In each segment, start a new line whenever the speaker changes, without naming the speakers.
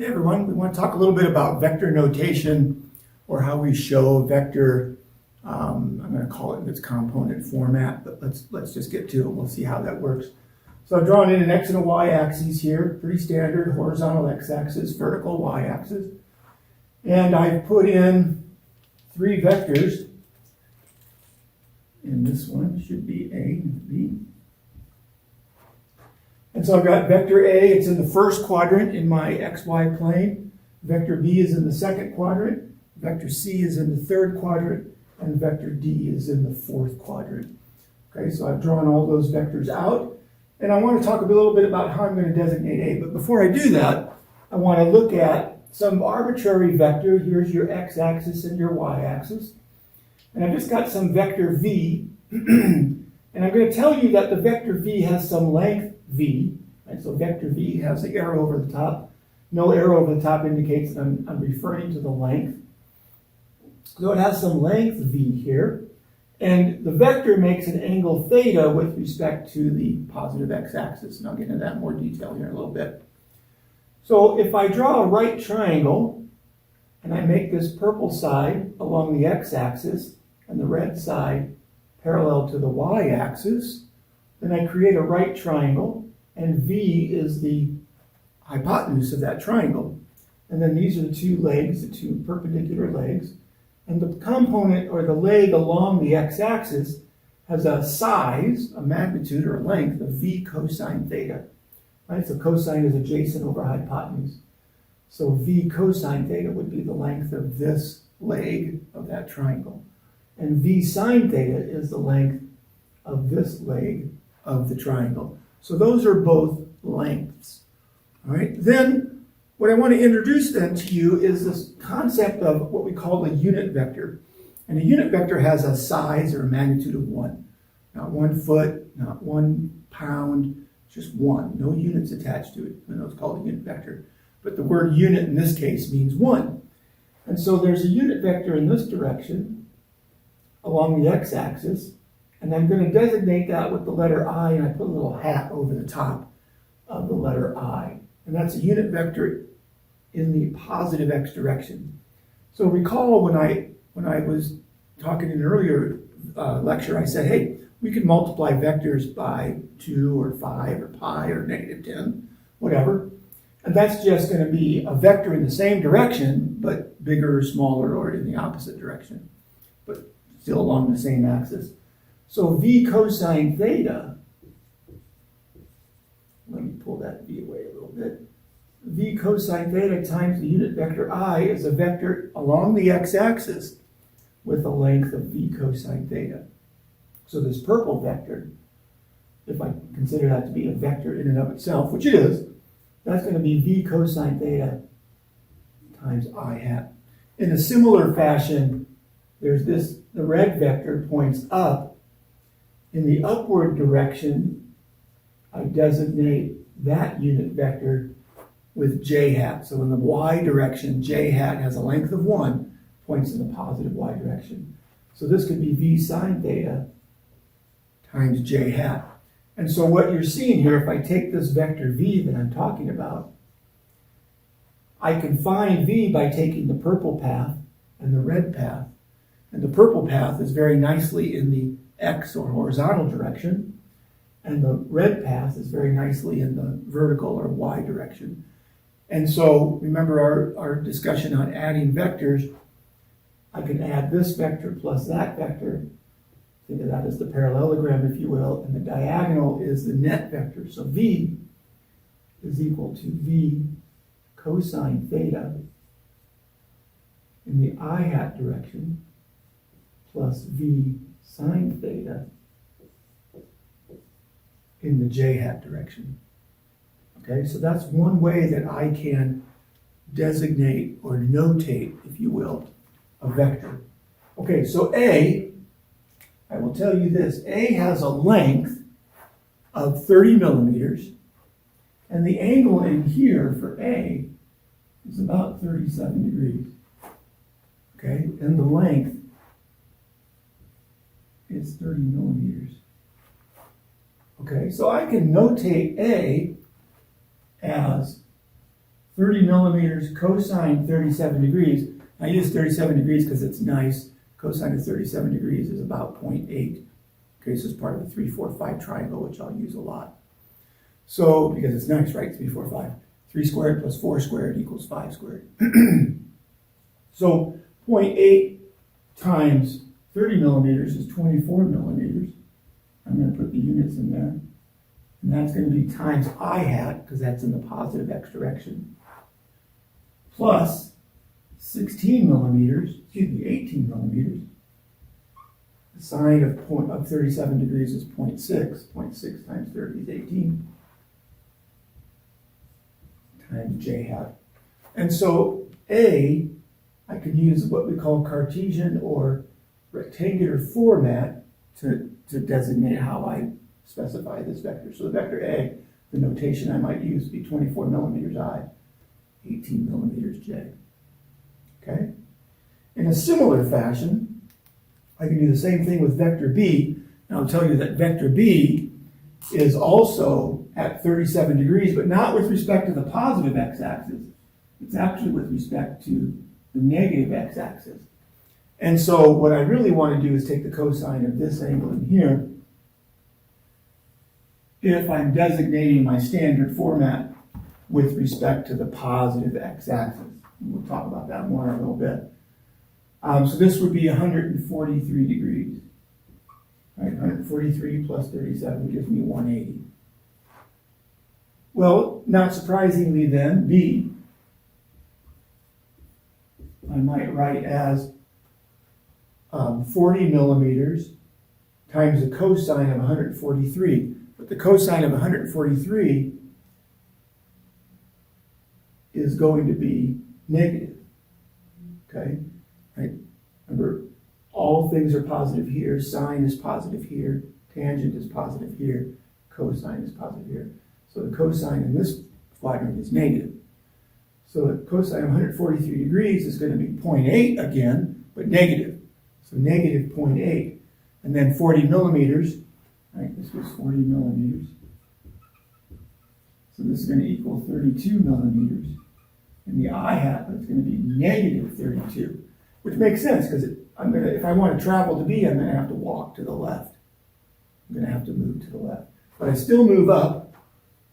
Hey everyone, we want to talk a little bit about vector notation, or how we show vector. I'm going to call it in its component format, but let's just get to it. We'll see how that works. So I've drawn in an x and a y axis here, pretty standard horizontal x-axis, vertical y-axis, and I've put in three vectors. And this one should be A and B. And so I've got vector A, it's in the first quadrant in my xy plane. Vector B is in the second quadrant. Vector C is in the third quadrant. And vector D is in the fourth quadrant. Okay, so I've drawn all those vectors out. And I want to talk a little bit about how I'm going to designate A. But before I do that, I want to look at some arbitrary vector. Here's your x-axis and your y-axis. And I've just got some vector V. And I'm going to tell you that the vector V has some length V, right? So vector V has the arrow over the top. No arrow over the top indicates that I'm referring to the length. So it has some length V here. And the vector makes an angle theta with respect to the positive x-axis. And I'll get into that in more detail here in a little bit. So if I draw a right triangle, and I make this purple side along the x-axis, and the red side parallel to the y-axis, then I create a right triangle, and V is the hypotenuse of that triangle. And then these are the two legs, the two perpendicular legs. And the component, or the leg along the x-axis, has a size, a magnitude, or a length of V cosine theta. Right? So cosine is adjacent over hypotenuse. So V cosine theta would be the length of this leg of that triangle. And V sine theta is the length of this leg of the triangle. So those are both lengths. All right. Then what I want to introduce then to you is this concept of what we call a unit vector. And a unit vector has a size or a magnitude of 1. Not 1 foot, not 1 pound, just 1. No units attached to it. I know it's called a unit vector. But the word unit in this case means 1. And so there's a unit vector in this direction along the x-axis. And I'm going to designate that with the letter I, and I put a little hat over the top of the letter I. And that's a unit vector in the positive x direction. So recall when I was talking in an earlier lecture, I said, hey, we can multiply vectors by 2 or 5 or pi or negative 10, whatever. And that's just going to be a vector in the same direction, but bigger or smaller or in the opposite direction, but still along the same axis. So V cosine theta, let me pull that V away a little bit. V cosine theta times the unit vector I is a vector along the x-axis with a length of V cosine theta. So this purple vector, if I consider that to be a vector in and of itself, which it is, that's going to be V cosine theta times I hat. In a similar fashion, there's this, the red vector points up. In the upward direction, I designate that unit vector with j hat. So in the y direction, j hat has a length of 1, points in the positive y direction. So this could be V sine theta times j hat. And so what you're seeing here, if I take this vector V that I'm talking about, I can find V by taking the purple path and the red path. And the purple path is very nicely in the x or horizontal direction, and the red path is very nicely in the vertical or y direction. And so remember our discussion on adding vectors. I can add this vector plus that vector. Think of that as the parallelogram, if you will, and the diagonal is the net vector. So V is equal to V cosine theta in the I hat direction plus V sine theta in the j hat direction. Okay, so that's one way that I can designate or notate, if you will, a vector. Okay, so A, I will tell you this, A has a length of 30 millimeters, and the angle in here for A is about 37 degrees. Okay, and the length is 30 millimeters. Okay, so I can notate A as 30 millimeters cosine 37 degrees. I use 37 degrees because it's nice. Cosine of 37 degrees is about 0.8. Okay, so it's part of the 3, 4, 5 triangle, which I'll use a lot. So, because it's nice, right? 3, 4, 5. 3 squared plus 4 squared equals 5 squared. So 0.8 times 30 millimeters is 24 millimeters. I'm going to put the units in there. And that's going to be times I hat, because that's in the positive x direction, plus 16 millimeters, 18 millimeters. The sine of 37 degrees is 0.6. 0.6 times 30 is 18. Times j hat. And so A, I could use what we call Cartesian or rectangular format to designate how I specify this vector. So the vector A, the notation I might use would be 24 millimeters I, 18 millimeters j. Okay? In a similar fashion, I can do the same thing with vector B, and I'll tell you that vector B is also at 37 degrees, but not with respect to the positive x-axis. It's actually with respect to the negative x-axis. And so what I really want to do is take the cosine of this angle in here if I'm designating my standard format with respect to the positive x-axis. We'll talk about that more in a little bit. So this would be 143 degrees. Right, 143 plus 37 gives me 180. Well, not surprisingly then, B, I might write as 40 millimeters times the cosine of 143. But the cosine of 143 is going to be negative. Okay? Right? Remember, all things are positive here. Sine is positive here. Tangent is positive here. Cosine is positive here. So the cosine in this quadrant is negative. So the cosine of 143 degrees is going to be 0.8 again, but negative. So negative 0.8. And then 40 millimeters, right, this was 40 millimeters. So this is going to equal 32 millimeters. And the I hat is going to be negative 32, which makes sense because if I want to travel to B, I'm going to have to walk to the left. I'm going to have to move to the left. But I still move up,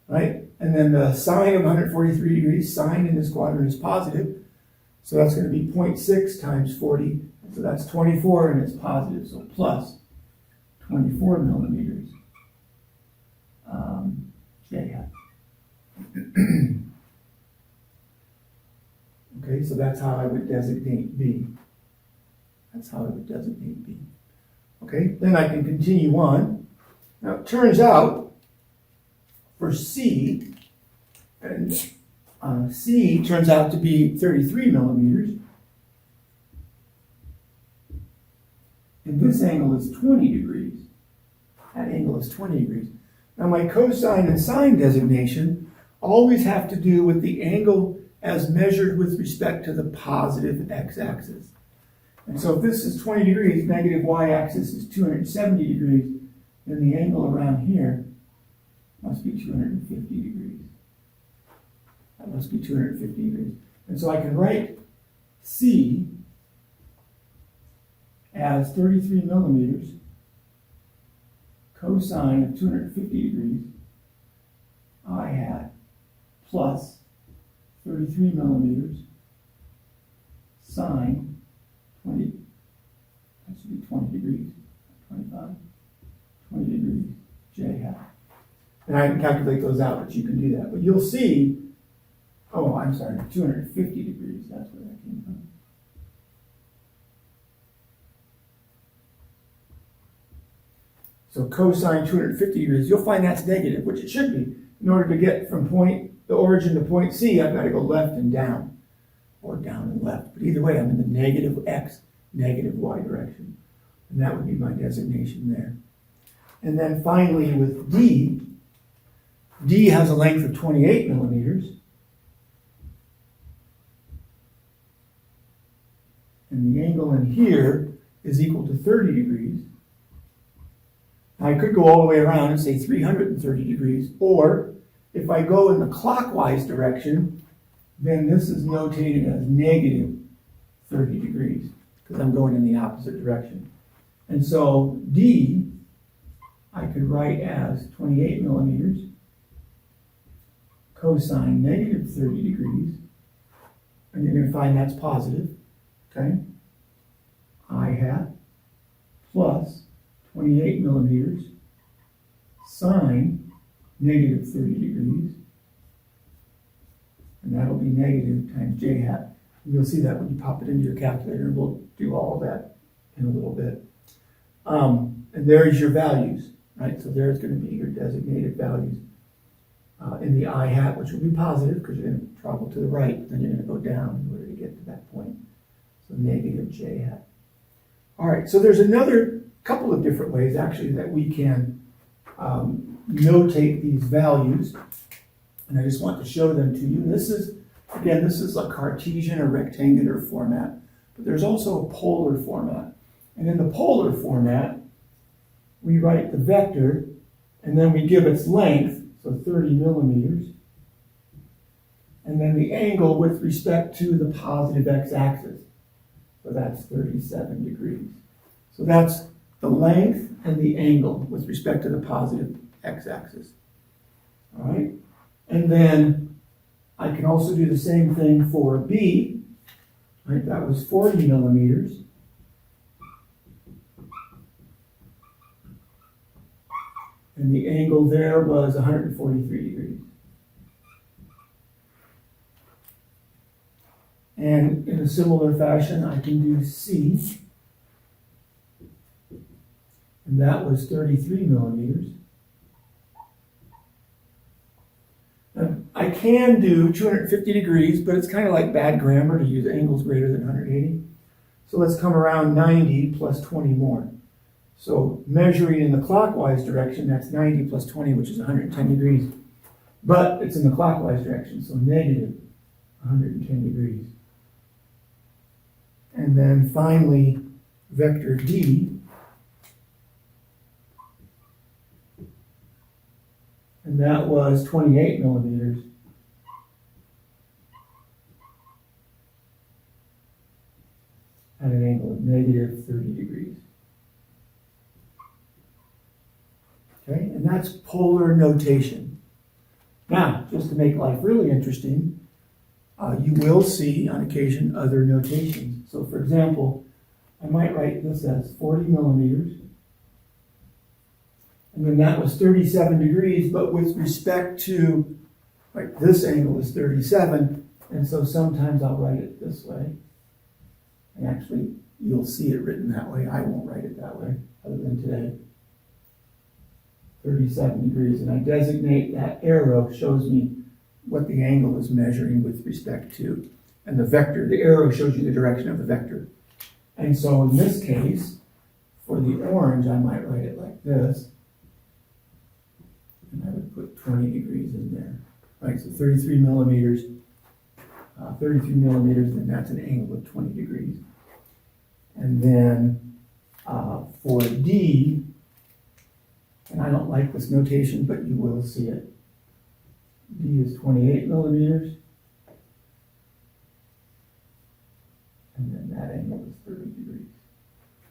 right? And then the sine of 143 degrees, sine in this quadrant is positive. So that's going to be 0.6 times 40. So that's 24 and it's positive. So plus 24 millimeters j hat. Okay, so that's how I would designate B. That's how I would designate B. Okay, then I can continue on. Now it turns out for C, and C turns out to be 33 millimeters. And this angle is 20 degrees. That angle is 20 degrees. Now my cosine and sine designation always have to do with the angle as measured with respect to the positive x-axis. And so if this is 20 degrees, negative y-axis is 270 degrees, then the angle around here must be 250 degrees. That must be 250 degrees. And so I can write C as 33 millimeters cosine of 250 degrees I hat plus 33 millimeters sine 20, that should be 20 degrees, 25, 20 degrees j hat. And I can calculate those out, but you can do that. But you'll see, oh, I'm sorry, 250 degrees, that's where that came from. So cosine 250 degrees, you'll find that's negative, which it should be. In order to get from the origin to point C, I've got to go left and down, or down and left. But either way, I'm in the negative x, negative y direction. And that would be my designation there. And then finally with D, D has a length of 28 millimeters. And the angle in here is equal to 30 degrees. I could go all the way around and say 330 degrees, or if I go in the clockwise direction, then this is notated as negative 30 degrees, because I'm going in the opposite direction. And so D, I could write as 28 millimeters cosine negative 30 degrees, and you're going to find that's positive, okay? I hat plus 28 millimeters sine negative 30 degrees, and that'll be negative times j hat. And you'll see that when you pop it into your calculator, and we'll do all of that in a little bit. And there's your values, right? So there's going to be your designated values in the I hat, which will be positive because you're going to travel to the right, then you're going to go down in order to get to that point. So negative j hat. All right, so there's another couple of different ways actually that we can notate these values, and I just want to show them to you. This is, again, this is a Cartesian or rectangular format, but there's also a polar format. And in the polar format, we write the vector, and then we give its length, so 30 millimeters, and then the angle with respect to the positive x-axis. So that's 37 degrees. So that's the length and the angle with respect to the positive x-axis. All right? And then I can also do the same thing for B. Right? That was 40 millimeters. And the angle there was 143 degrees. And in a similar fashion, I can do C. And that was 33 millimeters. Now, I can do 250 degrees, but it's kind of like bad grammar to use angles greater than 180. So let's come around 90 plus 20 more. So measuring in the clockwise direction, that's 90 plus 20, which is 110 degrees. But it's in the clockwise direction, so negative 110 degrees. And then finally, vector D. And that was 28 millimeters. At an angle of negative 30 degrees. Okay, and that's polar notation. Now, just to make life really interesting, you will see on occasion other notations. So for example, I might write this as 40 millimeters, and then that was 37 degrees, but with respect to, like, this angle is 37, and so sometimes I'll write it this way. And actually, you'll see it written that way. I won't write it that way, other than today. 37 degrees, and I designate that arrow shows me what the angle is measuring with respect to, and the vector, the arrow shows you the direction of the vector. And so in this case, for the orange, I might write it like this, and I would put 20 degrees in there, right? So 33 millimeters, and that's an angle of 20 degrees. And then for D, and I don't like this notation, but you will see it. D is 28 millimeters. And then that angle is 30 degrees.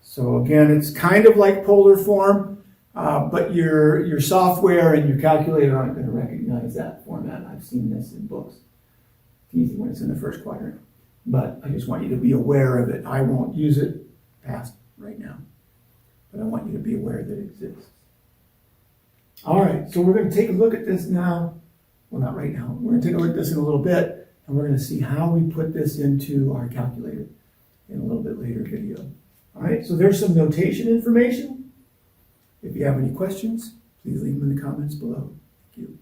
So again, it's kind of like polar form, but your software and your calculator aren't going to recognize that format. I've seen this in books. It's easy when it's in the first quadrant. But I just want you to be aware of it. I won't use it past right now. But I want you to be aware that it exists. All right, so we're going to take a look at this now. Well, not right now. We're going to take a look at this in a little bit, and we're going to see how we put this into our calculator in a little bit later video. All right, so there's some notation information. If you have any questions, please leave them in the comments below. Thank you.